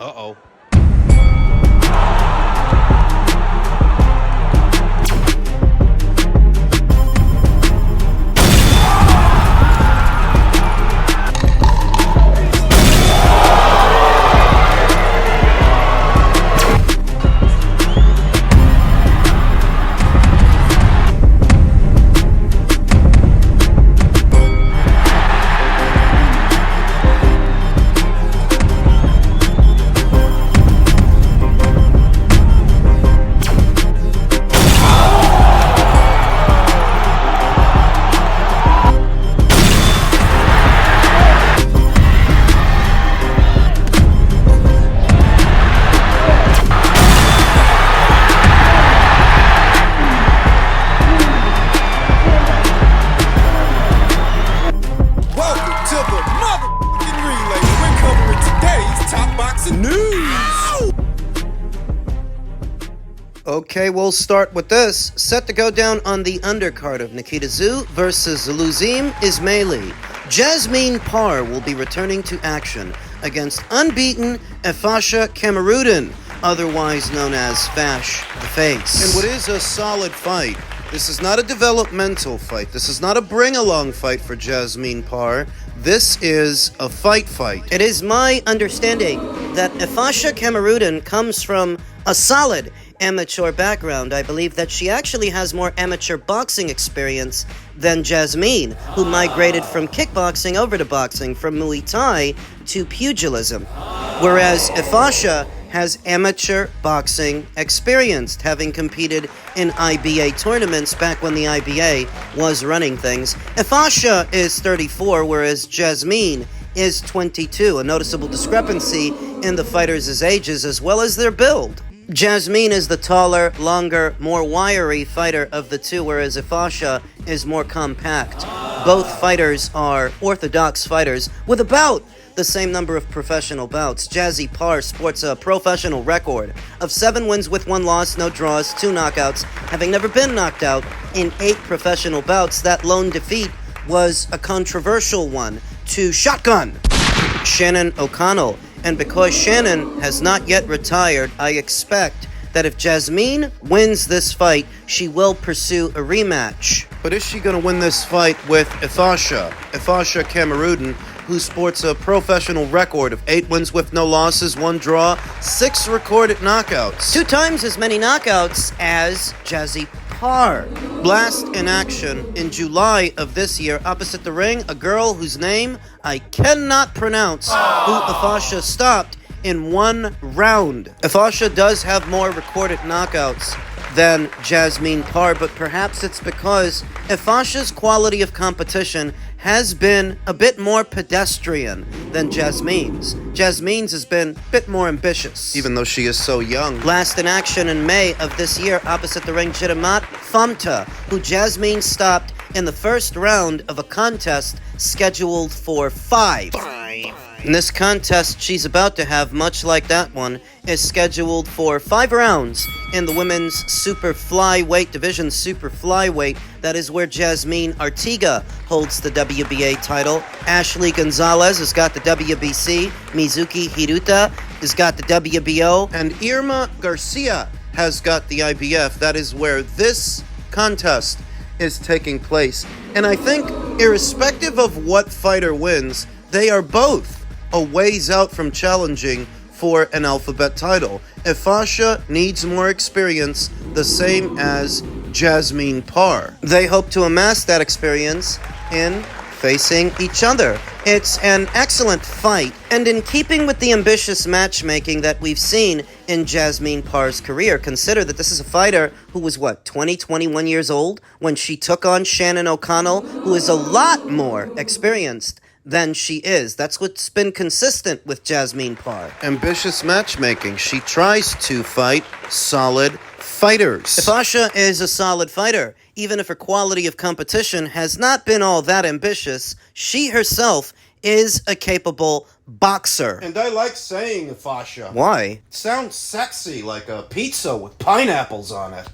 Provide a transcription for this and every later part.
Uh-oh. Okay, we'll start with this. Set to go down on the undercard of Nikita Tszyu versus Luzim Ismaili. Jasmine Parr will be returning to action against unbeaten Efasha Kamarudin, otherwise known as Fash the Face. And what is a solid fight? This is not a developmental fight. This is not a bring-along fight for Jasmine Parr. This is a fight. It is my understanding that Efasha Kamarudin comes from a solid amateur background. I believe that she actually has more amateur boxing experience than Jasmine, who migrated from kickboxing over to boxing, from Muay Thai to pugilism. Whereas Efasha has amateur boxing experience, having competed in IBA tournaments back when the IBA was running things. Efasha is 34, whereas Jasmine is 22, a noticeable discrepancy in the fighters' ages as well as their build. Jasmine is the taller, longer, more wiry fighter of the two, whereas Efasha is more compact. Both fighters are orthodox fighters with about the same number of professional bouts. Jazzy Parr sports a professional record of 7 wins with 1 loss, no draws, 2 knockouts, having never been knocked out in 8 professional bouts. That lone defeat was a controversial one to Shotgun Shannon O'Connell. And because Shannon has not yet retired, I expect that if Jasmine wins this fight, she will pursue a rematch. But is she going to win this fight with Efasha Kamarudin, who sports a professional record of 8 wins with no losses, 1 draw, 6 recorded knockouts? 2 times as many knockouts as Jazzy Parr. Last in action in July of this year, opposite the ring, a girl whose name I cannot pronounce, who Efasha stopped in 1 round. Efasha does have more recorded knockouts than Jasmine Parr, but perhaps it's because Efasha's quality of competition has been a bit more pedestrian than Jasmine's. Jasmine's has been a bit more ambitious, even though she is so young. Last in action in May of this year, opposite the ring, Jitamat Famta, who Jasmine stopped in the first round of a contest scheduled for 5. And this contest she's about to have, much like that one, is scheduled for 5 rounds in the women's super flyweight division. Super flyweight, that is where Jasmine Artiga holds the WBA title. Ashley Gonzalez has got the WBC. Mizuki Hiruta has got the WBO. And Irma Garcia has got the IBF. That is where this contest is taking place. And I think, irrespective of what fighter wins, they are both a ways out from challenging for an alphabet title. Efasha needs more experience, the same as Jasmine Parr. They hope to amass that experience in facing each other. It's an excellent fight, and in keeping with the ambitious matchmaking that we've seen in Jasmine Parr's career, consider that this is a fighter who was, 21 years old when she took on Shannon O'Connell, who is a lot more experienced than she is. That's what's been consistent with Jasmine Parr. Ambitious matchmaking. She tries to fight solid fighters. Efasha is a solid fighter. Even if her quality of competition has not been all that ambitious, she herself is a capable boxer. And I like saying Efasha. Why? It sounds sexy, like a pizza with pineapples on it.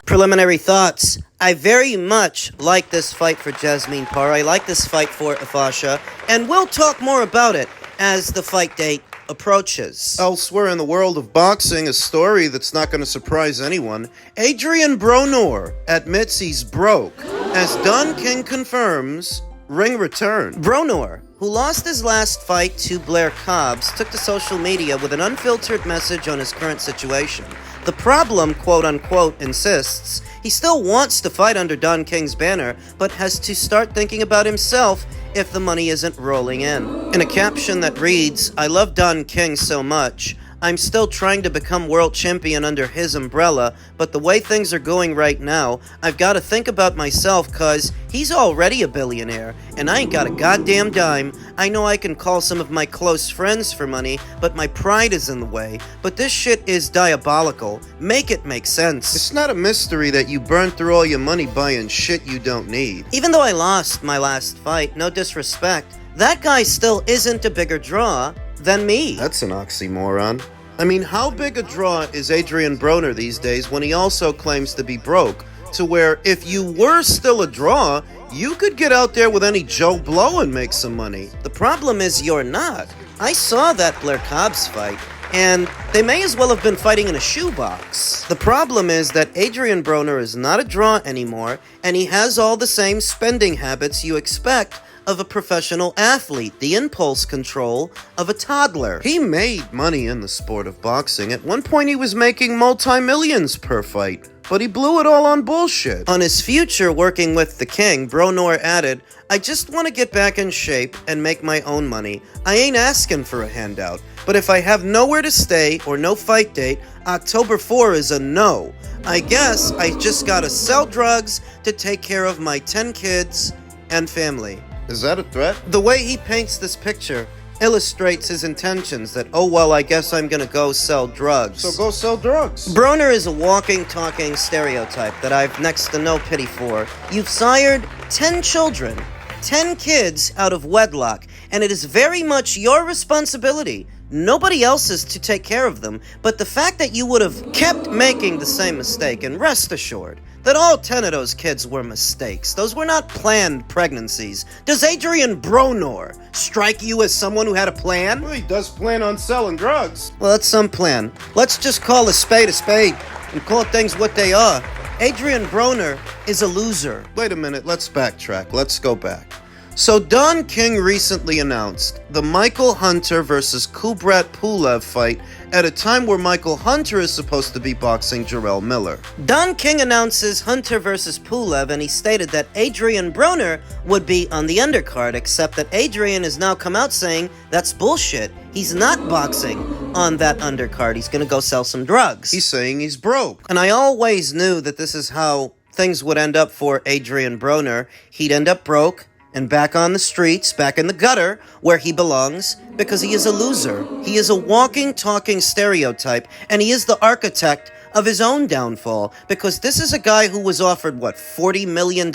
Preliminary thoughts. I very much like this fight for Jasmine Parr. I like this fight for Efasha, and we'll talk more about it as the fight date approaches. Elsewhere in the world of boxing, a story that's not going to surprise anyone, Adrian Broner admits he's broke, as Don King confirms ring return. Broner, who lost his last fight to Blair Cobbs, took to social media with an unfiltered message on his current situation. The problem, quote-unquote, insists he still wants to fight under Don King's banner, but has to start thinking about himself if the money isn't rolling in a caption that reads, "I love Don King so much. I'm still trying to become world champion under his umbrella, but the way things are going right now, I've got to think about myself cause he's already a billionaire, and I ain't got a goddamn dime. I know I can call some of my close friends for money, but my pride is in the way. But this shit is diabolical. Make it make sense." It's not a mystery that you burned through all your money buying shit you don't need. Even though I lost my last fight, no disrespect, that guy still isn't a bigger draw than me. That's an oxymoron. I mean, how big a draw is Adrian Broner these days when he also claims to be broke? To where if you were still a draw, you could get out there with any Joe Blow and make some money. The problem is you're not. I saw that Blair Cobbs fight, and they may as well have been fighting in a shoebox. The problem is that Adrian Broner is not a draw anymore, and he has all the same spending habits you expect of a professional athlete, the impulse control of a toddler. He made money in the sport of boxing. At one point he was making multi-millions per fight, but he blew it all on bullshit. On his future working with the King, Broner added, "I just want to get back in shape and make my own money. I ain't asking for a handout, but if I have nowhere to stay or no fight date, October 4 is a no. I guess I just gotta sell drugs to take care of my 10 kids and family." Is that a threat? The way he paints this picture illustrates his intentions that, oh well, I guess I'm gonna go sell drugs. So go sell drugs. Broner is a walking, talking stereotype that I've next to no pity for. You've sired 10 children, 10 kids out of wedlock, and it is very much your responsibility. Nobody else's to take care of them, but the fact that you would have kept making the same mistake, and rest assured that all 10 of those kids were mistakes. Those were not planned pregnancies. Does Adrian Broner strike you as someone who had a plan? Well, he does plan on selling drugs. Well, that's some plan. Let's just call a spade and call things what they are. Adrian Broner is a loser. Wait a minute, let's backtrack. Let's go back. So Don King recently announced the Michael Hunter versus Kubrat Pulev fight at a time where Michael Hunter is supposed to be boxing Jarrell Miller. Don King announces Hunter versus Pulev, and he stated that Adrian Broner would be on the undercard, except that Adrian has now come out saying that's bullshit. He's not boxing on that undercard. He's gonna go sell some drugs. He's saying he's broke. And I always knew that this is how things would end up for Adrian Broner. He'd end up broke and back on the streets, back in the gutter, where he belongs, because he is a loser. He is a walking, talking stereotype, and he is the architect of his own downfall, because this is a guy who was offered, $40 million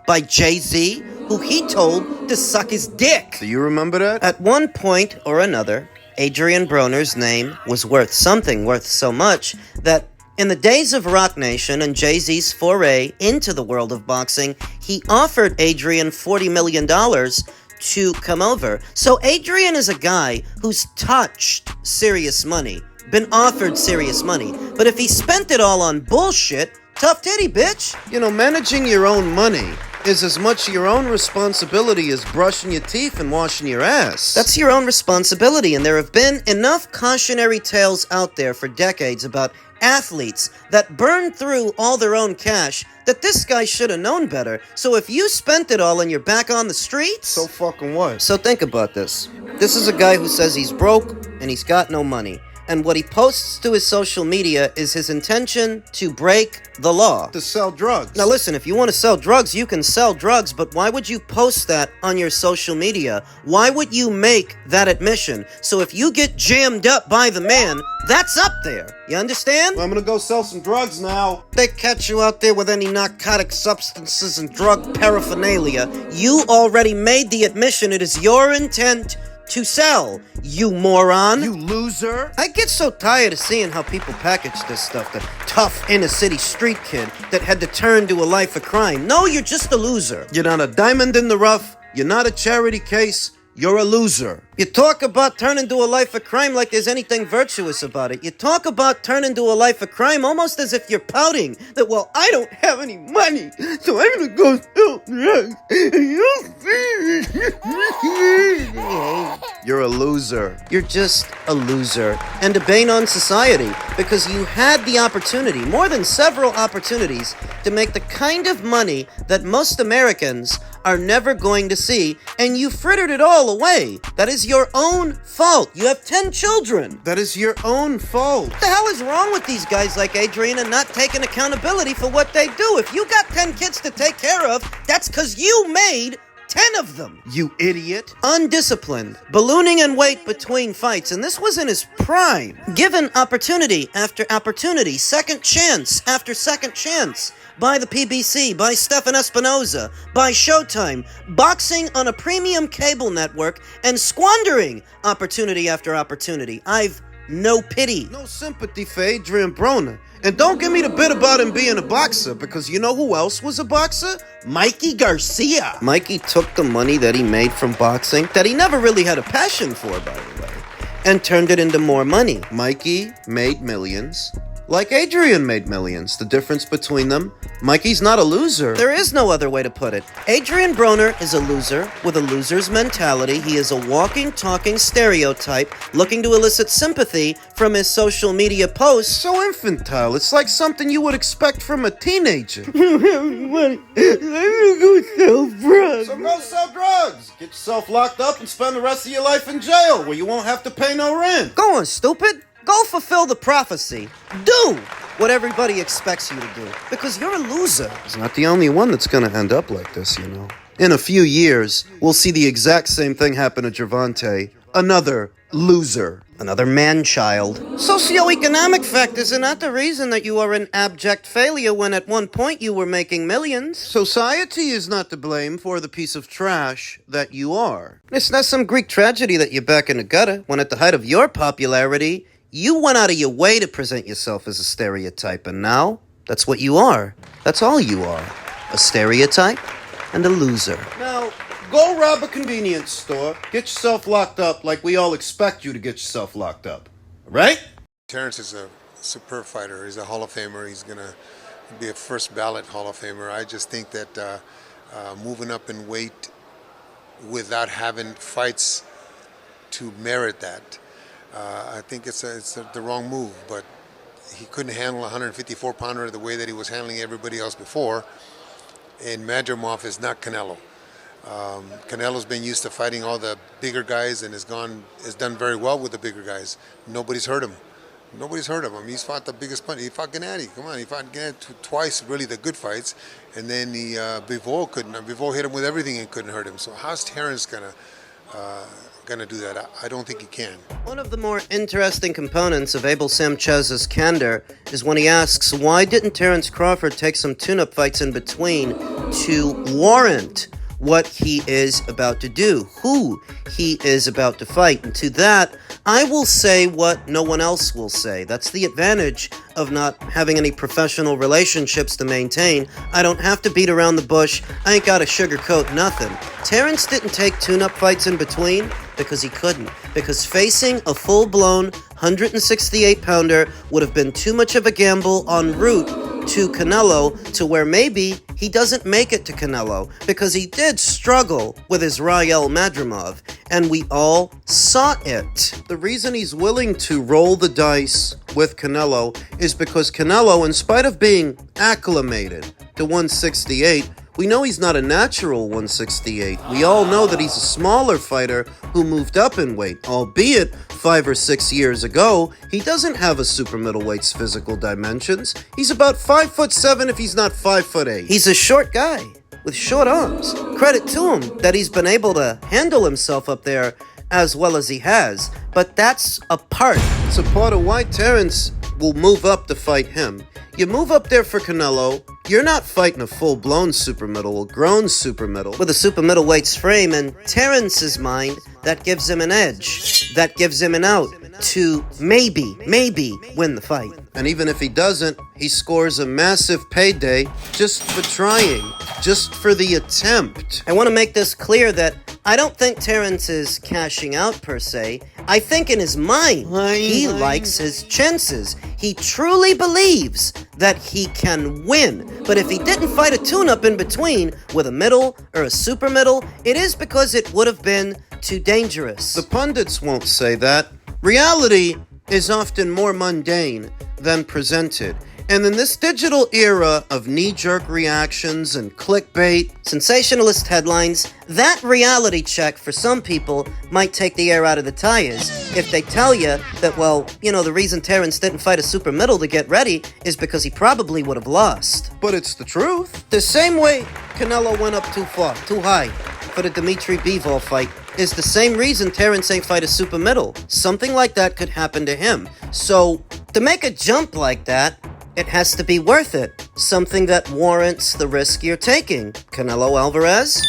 by Jay-Z, who he told to suck his dick. Do you remember that? At one point or another, Adrian Broner's name was worth something, worth so much that in the days of Rock Nation and Jay-Z's foray into the world of boxing, he offered Adrian $40 million to come over. So Adrian is a guy who's touched serious money, been offered serious money. But if he spent it all on bullshit, tough titty, bitch. You know, managing your own money is as much your own responsibility as brushing your teeth and washing your ass. That's your own responsibility, and there have been enough cautionary tales out there for decades about athletes that burn through all their own cash that this guy should have known better. So if you spent it all and you're back on the streets, so fucking what? So think about this. This is a guy who says he's broke and he's got no money. And what he posts to his social media is his intention to break the law. To sell drugs. Now listen, if you want to sell drugs, you can sell drugs, but why would you post that on your social media? Why would you make that admission? So if you get jammed up by the man, that's up there. You understand? Well, I'm gonna go sell some drugs now. They catch you out there with any narcotic substances and drug paraphernalia. You already made the admission. It is your intent to sell, you moron. You loser. I get so tired of seeing how people package this stuff. The tough inner-city street kid that had to turn to a life of crime. No, you're just a loser. You're not a diamond in the rough. You're not a charity case. You're a loser. You talk about turning to a life of crime like there's anything virtuous about it. You talk about turning to a life of crime almost as if you're pouting that, well, I don't have any money, so I'm gonna go sell drugs. You're a loser. You're just a loser. And a bane on society, because you had the opportunity, more than several opportunities, to make the kind of money that most Americans are never going to see, and you frittered it all away. That is your own fault. You have 10 children. That is your own fault. What the hell is wrong with these guys like Adrian and not taking accountability for what they do? If you got 10 kids to take care of, that's because you made 10 of them. You idiot. Undisciplined. Ballooning in weight between fights, and this was in his prime. Given opportunity after opportunity, second chance after second chance. By the PBC, by Stefan Espinoza, by Showtime, boxing on a premium cable network, and squandering opportunity after opportunity. I've no pity. No sympathy for Adrian Broner. And don't give me the bit about him being a boxer, because you know who else was a boxer? Mikey Garcia. Mikey took the money that he made from boxing, that he never really had a passion for, by the way, and turned it into more money. Mikey made millions. Like Adrian made millions. The difference between them, Mikey's not a loser. There is no other way to put it. Adrian Broner is a loser with a loser's mentality. He is a walking, talking stereotype looking to elicit sympathy from his social media posts. So infantile. It's like something you would expect from a teenager. I don't have any money. I'm gonna go sell drugs. So go sell drugs. Get yourself locked up and spend the rest of your life in jail where you won't have to pay no rent. Go on, stupid. Go fulfill the prophecy. Do what everybody expects you to do. Because you're a loser. He's not the only one that's going to end up like this, you know. In a few years, we'll see the exact same thing happen to Gervonta. Another loser. Another man-child. Socioeconomic factors are not the reason that you are an abject failure when at one point you were making millions. Society is not to blame for the piece of trash that you are. It's not some Greek tragedy that you're back in the gutter when at the height of your popularity, you went out of your way to present yourself as a stereotype, and now, that's what you are. That's all you are. A stereotype and a loser. Now, go rob a convenience store, get yourself locked up like we all expect you to get yourself locked up. Right? Terrence is a superb fighter. He's a Hall of Famer. He's going to be a first ballot Hall of Famer. I just think that moving up in weight without having fights to merit that, I think it's the wrong move, but he couldn't handle a 154-pounder the way that he was handling everybody else before, and Madrimov is not Canelo. Canelo's been used to fighting all the bigger guys and has done very well with the bigger guys. Nobody's hurt him. Nobody's heard of him. He's fought the biggest punch. He fought Gennady. Come on, he fought Gennady twice, really the good fights, and then Bivol couldn't. Bivol hit him with everything and couldn't hurt him. So how's Terrence gonna do that? I don't think he can. One of the more interesting components of Abel Sanchez's candor is when he asks, why didn't Terrence Crawford take some tune-up fights in between to warrant what he is about to do, who he is about to fight? And to that, I will say what no one else will say. That's the advantage of not having any professional relationships to maintain. I don't have to beat around the bush. I ain't got to sugarcoat nothing. Terrence didn't take tune-up fights in between because he couldn't. Because facing a full-blown 168-pounder would have been too much of a gamble en route to Canelo, to where maybe he doesn't make it to Canelo, because he did struggle with Israel Madrimov, and we all saw it. The reason he's willing to roll the dice with Canelo is because Canelo, in spite of being acclimated to 168, we know he's not a natural 168. We all know that he's a smaller fighter who moved up in weight, albeit 5 or 6 years ago, he doesn't have a super middleweight's physical dimensions. He's about 5'7" if he's not 5'8". He's a short guy with short arms. Credit to him that he's been able to handle himself up there as well as he has, but that's a part. It's a part of why Terrence will move up to fight him. You move up there for Canelo, you're not fighting a full-blown super middle, a grown super middle, with a super middleweight's frame, and Terrence's mind, that gives him an edge, that gives him an out to maybe win the fight. And even if he doesn't, he scores a massive payday just for trying, just for the attempt. I want to make this clear that I don't think Terence is cashing out per se. I think in his mind, he likes his chances. He truly believes that he can win. But if he didn't fight a tune-up in between with a middle or a super middle, it is because it would have been too dangerous. The pundits won't say that. Reality is often more mundane than presented. And in this digital era of knee-jerk reactions and clickbait, sensationalist headlines, that reality check for some people might take the air out of the tires if they tell you that, well, the reason Terence didn't fight a super middle to get ready is because he probably would have lost. but it's the truth. The same way Canelo went up too far, too high for the Dimitri Bivol fight is the same reason Terence ain't fight a super middle. Something like that could happen to him. So, to make a jump like that, it has to be worth it. Something that warrants the risk you're taking. Canelo Alvarez?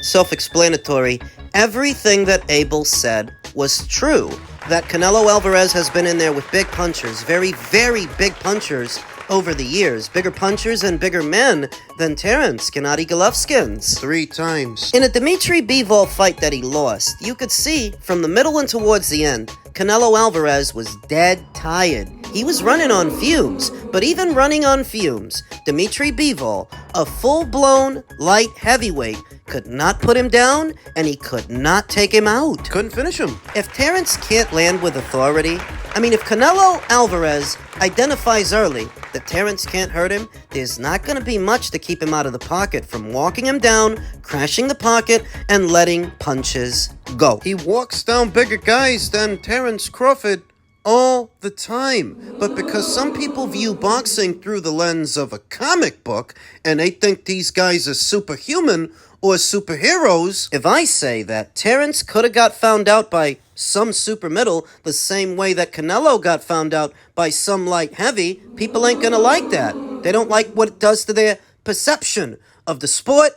Self-explanatory. Everything that Abel said was true. That Canelo Alvarez has been in there with big punchers, very, very big punchers over the years. Bigger punchers and bigger men than Terence Gennady Golovkin's. 3 times. In a Dimitri Bivol fight that he lost, you could see from the middle and towards the end, Canelo Alvarez was dead tired. He was running on fumes, but even running on fumes, Dimitri Bivol, a full-blown light heavyweight, could not put him down, and he could not take him out. Couldn't finish him. If Terence can't land with authority, if Canelo Alvarez identifies early that Terence can't hurt him, there's not going to be much to keep him out of the pocket from walking him down, crashing the pocket, and letting punches go. He walks down bigger guys than Terence Crawford all the time. But because some people view boxing through the lens of a comic book, and they think these guys are superhuman or superheroes, if I say that Terence could have got found out by some super middle the same way that Canelo got found out by some light heavy, people ain't gonna like that. They don't like what it does to their perception of the sport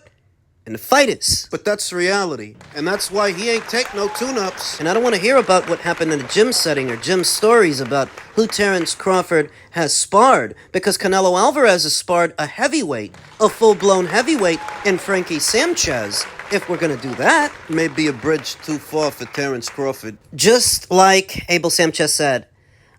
and the fighters. but that's reality. And that's why he ain't take no tune-ups. And I don't want to hear about what happened in a gym setting or gym stories about who Terence Crawford has sparred, because Canelo Alvarez has sparred a heavyweight, a full-blown heavyweight in Frankie Sanchez, if we're going to do that. Maybe a bridge too far for Terence Crawford. Just like Abel Sanchez said,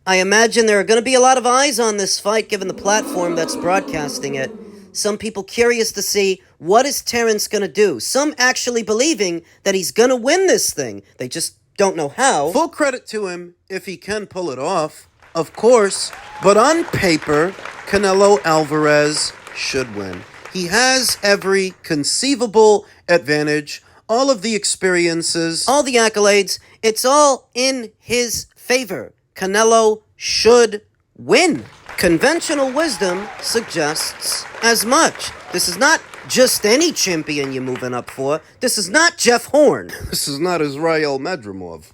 I imagine there are going to be a lot of eyes on this fight given the platform that's broadcasting it. Some people curious to see what is Terence going to do. Some actually believing that he's going to win this thing. They just don't know how. Full credit to him if he can pull it off, of course. But on paper, Canelo Alvarez should win. He has every conceivable advantage, all of the experiences, All the accolades, it's all in his favor. Canelo should win. Conventional wisdom suggests as much. This is not just any champion you're moving up for. This is not Jeff Horn. This is not Israel Medrimov.